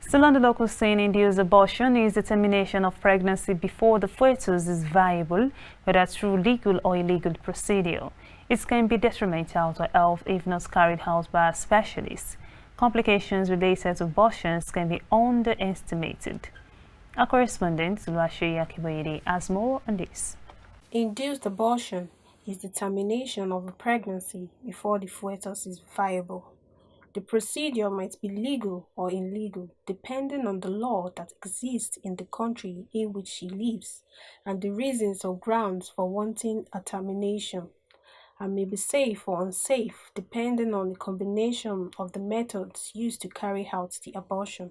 Still on the local scene, induced abortion is the termination of pregnancy before the fetus is viable, whether through legal or illegal procedure. It can be detrimental to health if not carried out by a specialist. Complications related to abortions can be underestimated. Our correspondent, Oluwaseyi Akiboyede, has more on this. Induced abortion is the termination of a pregnancy before the fetus is viable. The procedure might be legal or illegal depending on the law that exists in the country in which she lives and the reasons or grounds for wanting a termination, and may be safe or unsafe depending on the combination of the methods used to carry out the abortion,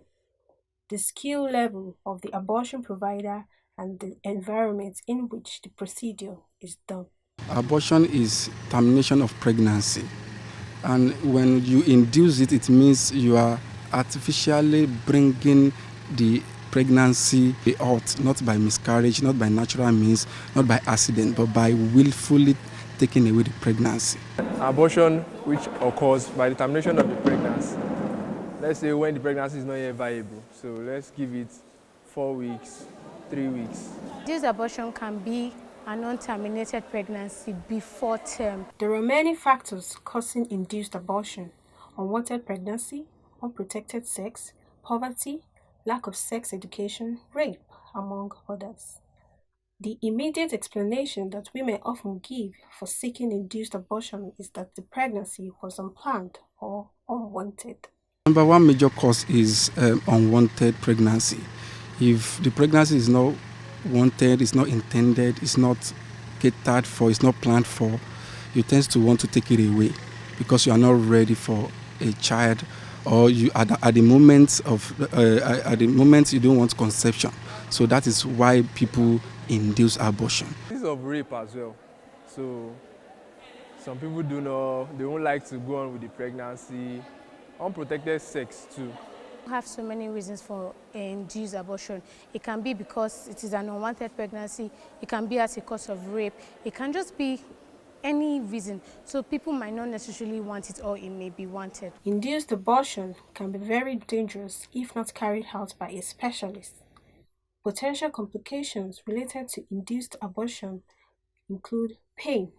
the skill level of the abortion provider, and the environment in which the procedure is done. Abortion is termination of pregnancy. And when you induce it, it means you are artificially bringing the pregnancy out, not by miscarriage, not by natural means, not by accident, but by willfully taking away the pregnancy. Abortion, which occurs by the termination of the pregnancy. Let's say when the pregnancy is not yet viable. So let's give it 4 weeks, 3 weeks. This abortion can be an unterminated pregnancy before term. There are many factors causing induced abortion: unwanted pregnancy, unprotected sex, poverty, lack of sex education, rape, among others. The immediate explanation that women often give for seeking induced abortion is that the pregnancy was unplanned or unwanted. Number one major cause is unwanted pregnancy. If the pregnancy is not wanted, it's not intended, it's not catered for, it's not planned for, you tend to want to take it away because you are not ready for a child, or you at the moment you don't want conception. So that is why people induce abortion. This is of rape as well. So some people they won't like to go on with the pregnancy. Unprotected sex too. We have so many reasons for induced abortion. It can be because it is an unwanted pregnancy. It can be as a cause of rape. It can just be any reason. So people might not necessarily want it, or it may be wanted. Induced abortion can be very dangerous if not carried out by a specialist. Potential complications related to induced abortion include pain,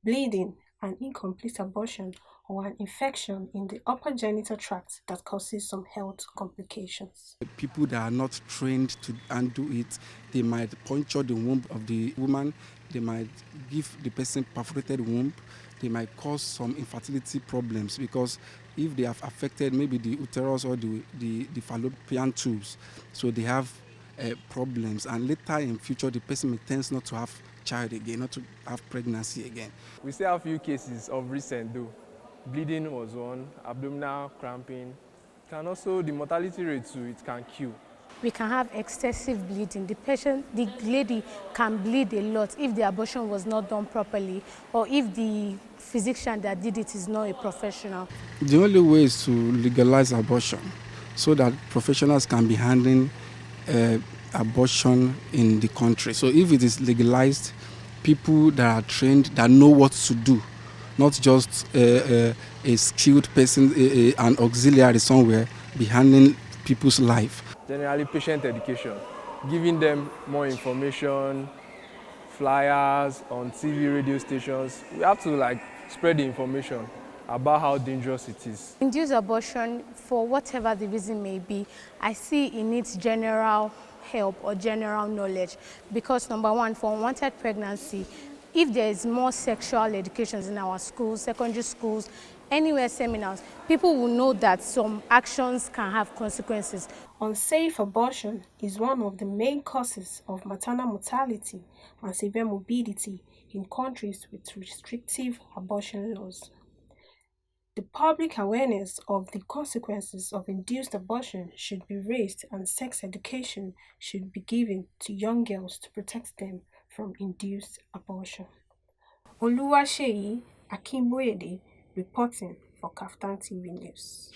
bleeding, an incomplete abortion, or an infection in the upper genital tract that causes some health complications. People that are not trained to undo it, they might puncture the womb of the woman, they might give the person perforated womb, they might cause some infertility problems because if they have affected maybe the uterus or the fallopian tubes, so they have problems, and later in future the person may tend not to have child again, not to have pregnancy again. We still have a few cases of recent though. Bleeding was one, abdominal cramping, and also the mortality rate too, it can kill. We can have excessive bleeding. The lady can bleed a lot if the abortion was not done properly, or if the physician that did it is not a professional. The only way is to legalize abortion so that professionals can be handling abortion in the country. So if it is legalized, people that are trained, that know what to do, not just a skilled person, an auxiliary somewhere, be handling people's life. Generally, patient education, giving them more information, flyers on TV, radio stations. We have to spread the information about how dangerous it is. Induced abortion, for whatever the reason may be, I see it needs general help or general knowledge, because number one, for unwanted pregnancy, if there is more sexual education in our schools, secondary schools, anywhere seminars, people will know that some actions can have consequences. Unsafe abortion is one of the main causes of maternal mortality and severe morbidity in countries with restrictive abortion laws. The public awareness of the consequences of induced abortion should be raised, and sex education should be given to young girls to protect them from induced abortion. Oluwaseyi Akiboyede reporting for KAFTAN TV News.